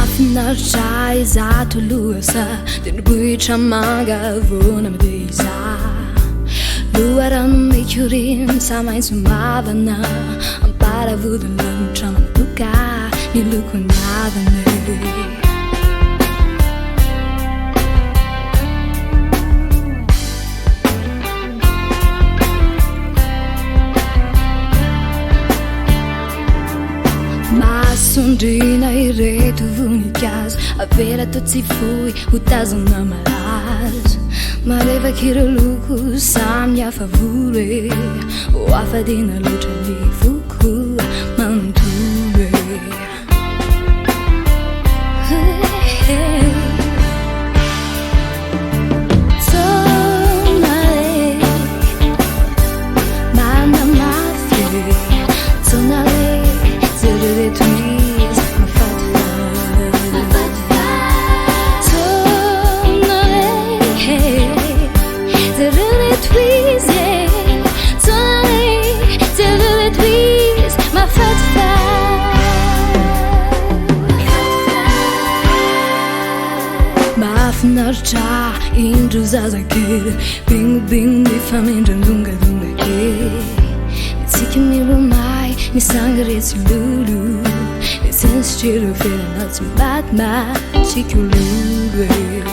Mahafinaritra izato lohasa dia nibohitra mangavona mideza loharano mikoriny sa maitso mavana amparavodiny lomotra mandoka ny lokony avany Sondrina ireto voninkazo avela to tsy fohy ho tazana malazo marevaka ireo loko samy hafa volo ho afadina loatra ny foko manontolo Mahafinaritra indro zazakely bingbing mifamindrandongadonga kely mitsika milomay misangaretsy lolo mitsensitrireo felana tsy matymatsika lolo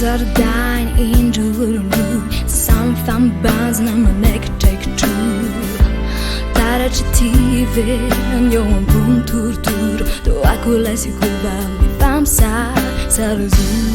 Zardine indro olombo samy fambanzana manaikitrakitro taratry tive ny eo ambony torotoro to akolasikova mifampisasarozoe